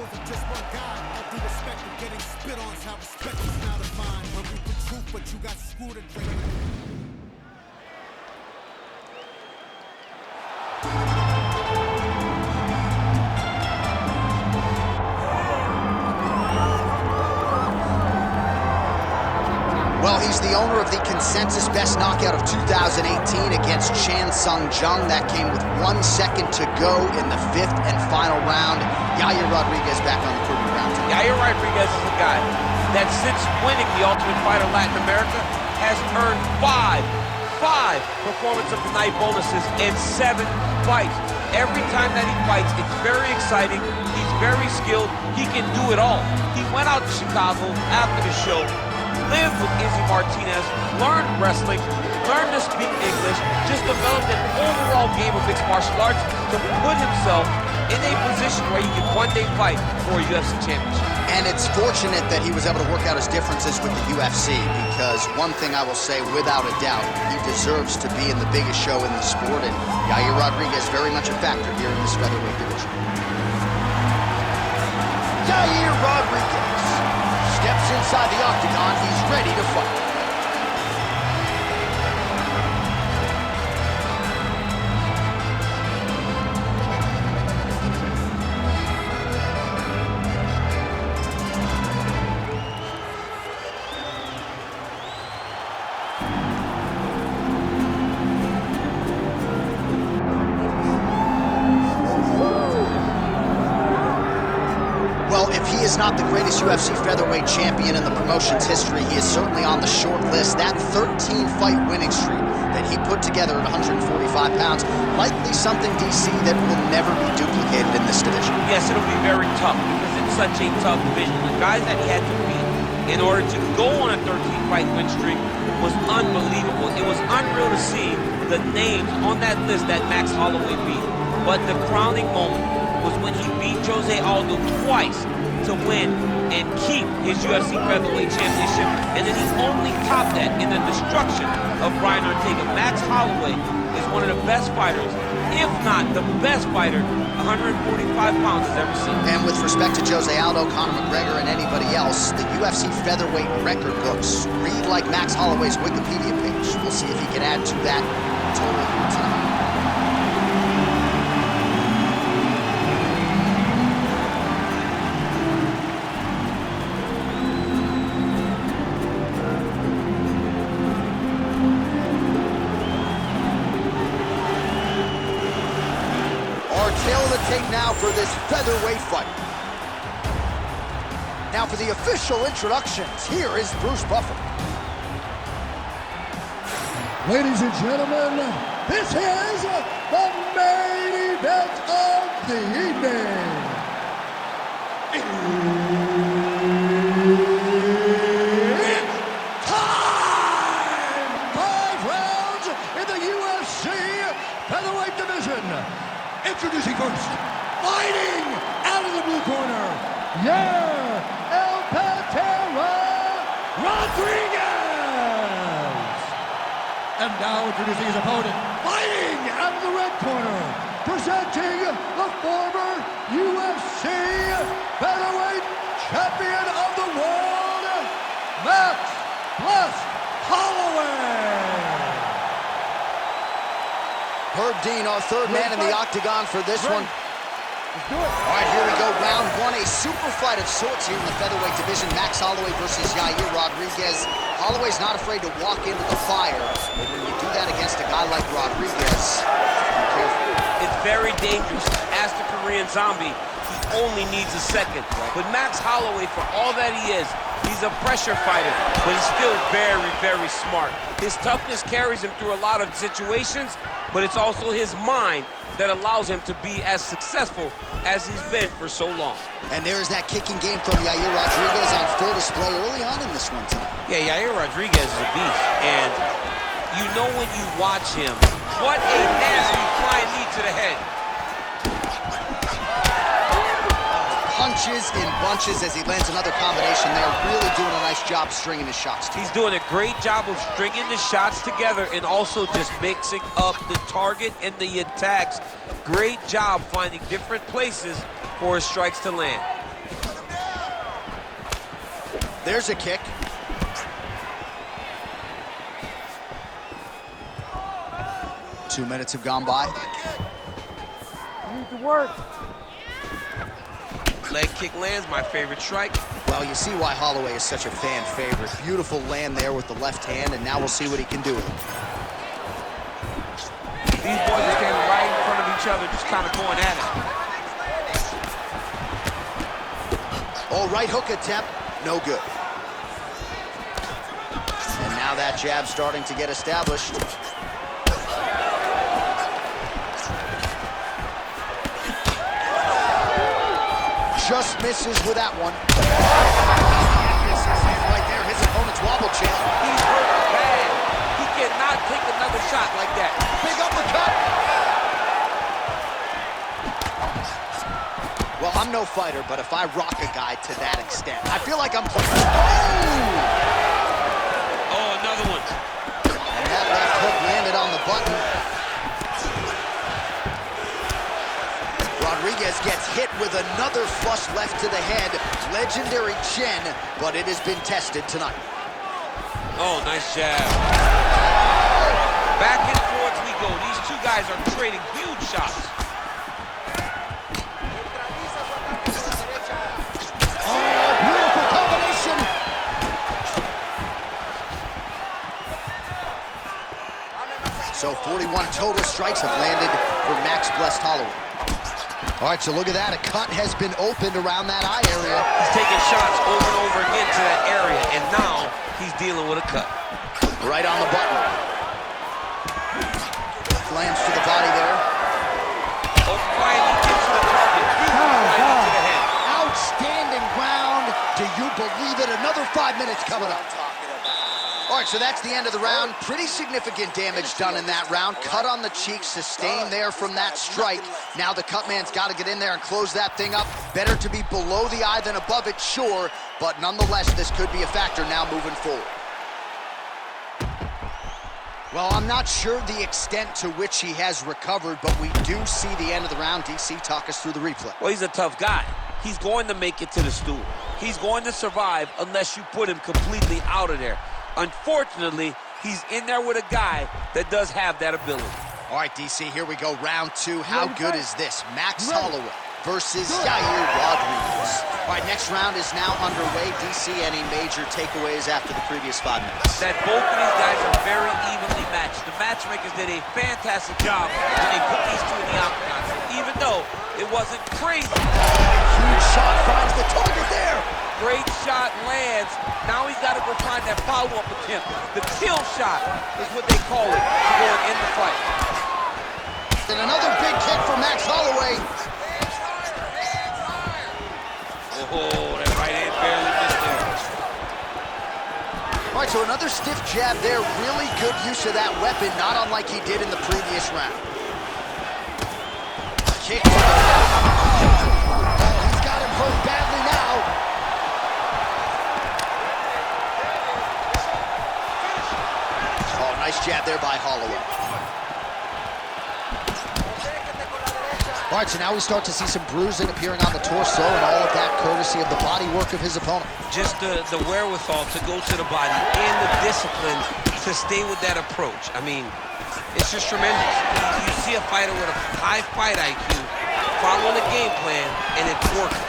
wasn't just one guy. All due respect and getting spit on is how respect is now defined. Hungry for truth, but you got screwed and drained. Well, he's the owner of the consensus best knockout of 2018 against Chan Sung Jung. That came with 1 second to go in the 5th and final round. Yair Rodriguez back on the proving ground tonight. Yair Rodriguez is a guy that since winning the Ultimate Fighter Latin America has earned five Performance of the Night bonuses in 7 fights. Every time that he fights, it's very exciting. He's very skilled. He can do it all. He went out to Chicago after the show, lived with Izzy Martinez, learned wrestling, learned to speak English, just developed an overall game of mixed martial arts to put himself in a position where he can one day fight for a UFC championship. And it's fortunate that he was able to work out his differences with the UFC, because one thing I will say without a doubt, he deserves to be in the biggest show in the sport, and Yair Rodriguez very much a factor here in this featherweight division. Yair Rodriguez steps inside the octagon. He's ready to fight. He is not the greatest UFC featherweight champion in the promotion's history. He is certainly on the short list. That 13-fight winning streak that he put together at 145 pounds, likely something, DC, that will never be duplicated in this division. Yes, it'll be very tough because it's such a tough division. The guys that he had to beat in order to go on a 13-fight win streak was unbelievable. It was unreal to see the names on that list that Max Holloway beat. But the crowning moment was when he beat Jose Aldo twice to win and keep his UFC featherweight championship, and then he only topped that in the destruction of Brian Ortega. Max Holloway is one of the best fighters, if not the best fighter 145 pounds has ever seen. And with respect to Jose Aldo, Conor McGregor, and anybody else, the UFC featherweight record books read like Max Holloway's Wikipedia page. We'll see if he can add to that total here tonight. Tail of the tape now for this featherweight fight. Now for the official introductions, here is Bruce Buffer. Ladies and gentlemen, this is the main event of the evening. It's time! 5 rounds in the UFC featherweight division. Introducing first, fighting out of the blue corner, Yair El Patera Rodriguez. And now introducing his opponent, fighting out of the red corner, presenting the former UFC featherweight champion of the world, Max Holloway. Herb Dean, our third man in the octagon for this one. Let's do it. All right, here we go, round 1, a super fight of sorts here in the featherweight division. Max Holloway versus Yair Rodriguez. Holloway's not afraid to walk into the fire, but when you do that against a guy like Rodriguez, be careful. It's very dangerous. As the Korean Zombie, he only needs a second. But Max Holloway, for all that he is, he's a pressure fighter, but he's still very, very smart. His toughness carries him through a lot of situations, but it's also his mind that allows him to be as successful as he's been for so long. And there's that kicking game from Yair Rodriguez on full display early on in this one tonight. Yeah, Yair Rodriguez is a beast, and you know when you watch him, what a nasty flying knee to the head. Punches in bunches as he lands another combination there. Really doing a nice job stringing his shots together. He's doing a great job of stringing the shots together and also just mixing up the target and the attacks. Great job finding different places for his strikes to land. There's a kick. Two minutes have gone by. You need to work. Leg kick lands, my favorite strike. Well, you see why Holloway is such a fan favorite. Beautiful land there with the left hand, and now we'll see what he can do with it. These boys are standing right in front of each other, just kind of going at it. Oh, right hook attempt, no good. And now that jab starting to get established. Just misses with that one. Right there, his opponent's wobble chip. He's hurt bad. He cannot take another shot like that. Big uppercut. Well, I'm no fighter, but if I rock a guy to that extent, I feel like I'm... Oh, another one. And that left hook landed on the button. Rodriguez gets hit with another flush left to the head. Legendary chin, but it has been tested tonight. Oh, nice jab. Back and forth we go. These two guys are trading huge shots. Oh, beautiful combination. So 41 total strikes have landed for Max Blessed Holloway. All right, so look at that. A cut has been opened around that eye area. He's taking shots over and over again to that area, and now he's dealing with a cut. Right on the button. Slams to the body there. Oh, finally gets to the target. Right into the head. Outstanding round. Do you believe it? Another 5 minutes coming up. All right, so that's the end of the round. Pretty significant damage done in that round. Cut on the cheek, sustained there from that strike. Now the cut man's got to get in there and close that thing up. Better to be below the eye than above it, sure. But nonetheless, this could be a factor now moving forward. Well, I'm not sure the extent to which he has recovered, but we do see the end of the round. DC, talk us through the replay. Well, he's a tough guy. He's going to make it to the stool. He's going to survive unless you put him completely out of there. Unfortunately, he's in there with a guy that does have that ability. All right, DC, here we go. Round two. How good is this? Max Holloway versus Yair Rodriguez. All right, next round is now underway. DC, any major takeaways after the previous 5 minutes? That both of these guys are very evenly matched. The matchmakers did a fantastic job when they put these two in the octagon. So even though it wasn't crazy. Huge shot finds the target there. Great shot lands. Now he's got to go find that follow-up attempt. The kill shot is what they call it to go and end the fight. And another big kick for Max Holloway. Oh, that right hand barely missed there. All right, so another stiff jab there. Really good use of that weapon, not unlike he did in the previous round. Kick to the head. Oh, he's got him hurt badly now. Nice jab there by Holloway. All right, so now we start to see some bruising appearing on the torso, and all of that courtesy of the body work of his opponent. Just the wherewithal to go to the body and the discipline to stay with that approach. I mean, it's just tremendous. You see a fighter with a high fight IQ following a game plan, and it's working.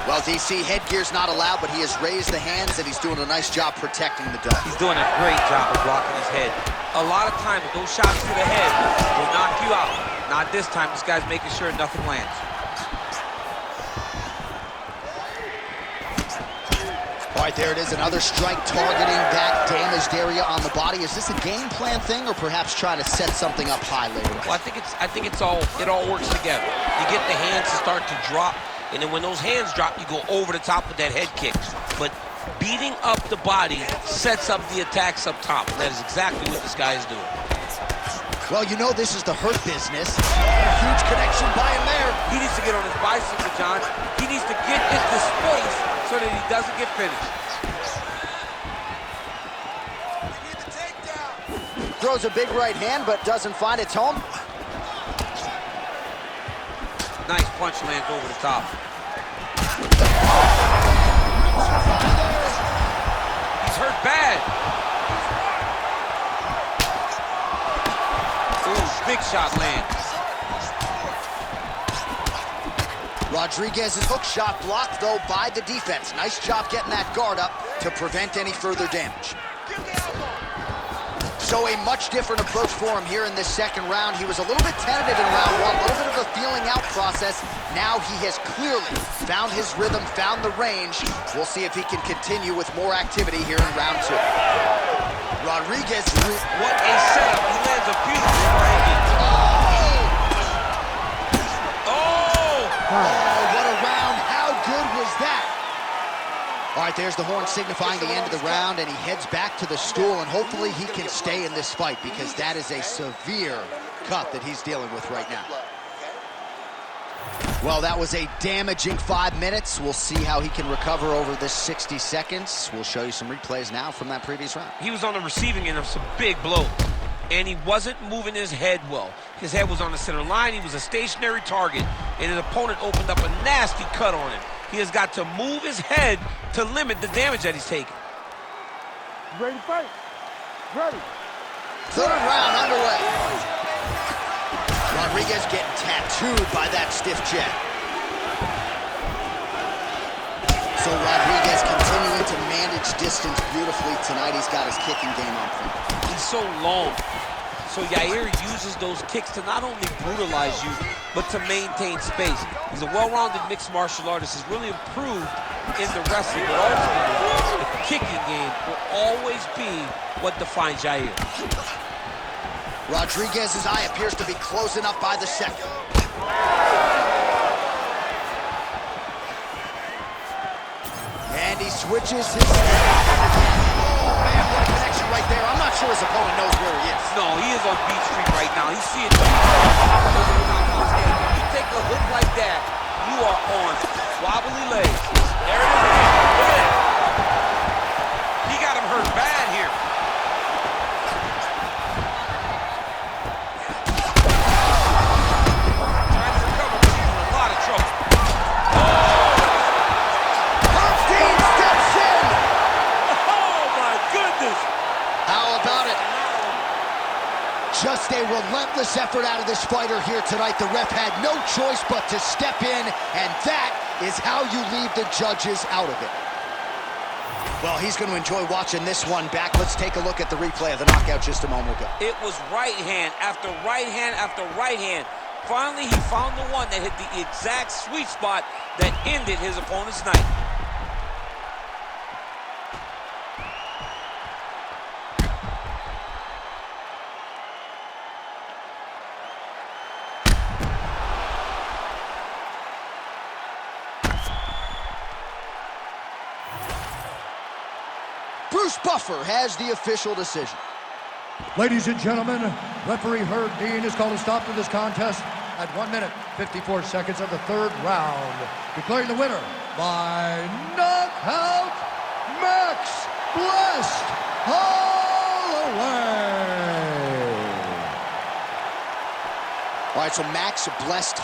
Well, DC, headgear's not allowed, but he has raised the hands, and he's doing a nice job protecting the dome. He's doing a great job of blocking his head. A lot of times, those shots to the head will knock you out. Not this time. This guy's making sure nothing lands. All right, there it is, another strike targeting that damaged area on the body. Is this a game plan thing, or perhaps trying to set something up high later? Well, I think it all works together. You get the hands to start to drop. And then when those hands drop, you go over the top with that head kick. But beating up the body sets up the attacks up top. That is exactly what this guy is doing. Well, you know this is the hurt business. A huge connection by him there. He needs to get on his bicycle, John. He needs to get into space so that he doesn't get finished. Throws a big right hand, but doesn't find its home. Nice punch lands over the top. He's hurt bad. Ooh, big shot lands. Rodriguez's hook shot blocked, though, by the defense. Nice job getting that guard up to prevent any further damage. So a much different approach for him here in this second round. He was a little bit tentative in round one, a little bit of a feeling out process. Now he has clearly found his rhythm, found the range. We'll see if he can continue with more activity here in round two. Rodriguez. What a setup. He lands a beautiful triangle. Oh, what a round. How good was that? All right, there's the horn signifying the end of the round, and he heads back to the stool, and hopefully he can stay in this fight because that is a severe cut that he's dealing with right now. Well, that was a damaging 5 minutes. We'll see how he can recover over this 60 seconds. We'll show you some replays now from that previous round. He was on the receiving end of some big blows, and he wasn't moving his head well. His head was on the center line. He was a stationary target, and his opponent opened up a nasty cut on him. He has got to move his head to limit the damage that he's taking. Ready to fight? Ready. Third round underway. Rodriguez getting tattooed by that stiff jab. So Rodriguez continuing to manage distance beautifully tonight. He's got his kicking game on point. He's so long. So Yair uses those kicks to not only brutalize you, but to maintain space. He's a well-rounded mixed martial artist. He's really improved in the wrestling, but ultimately, the kicking game will always be what defines Yair. Rodriguez's eye appears to be closing up by the second. And he switches his... Oh, man, what a connection right there. I'm not sure his opponent knows where he is. No, he is on Beach Street right now. He's seeing the... If you take a hook like that, you are on wobbly legs. There it is again. Look at that. He got him hurt bad here. Trying to recover, but he's in a lot of trouble. Dean steps in. Oh, my goodness. How about it? Just a relentless effort out of this fighter here tonight. The ref had no choice but to step in, and that is how you leave the judges out of it. Well, he's going to enjoy watching this one back. Let's take a look at the replay of the knockout just a moment ago. It was right hand after right hand after right hand. Finally, he found the one that hit the exact sweet spot that ended his opponent's night. Bruce Buffer has the official decision. Ladies and gentlemen, referee Herb Dean has called a stop to this contest at 1 minute, 54 seconds of the third round, declaring the winner by knockout, Max Blessed Holloway. All right, so Max Blessed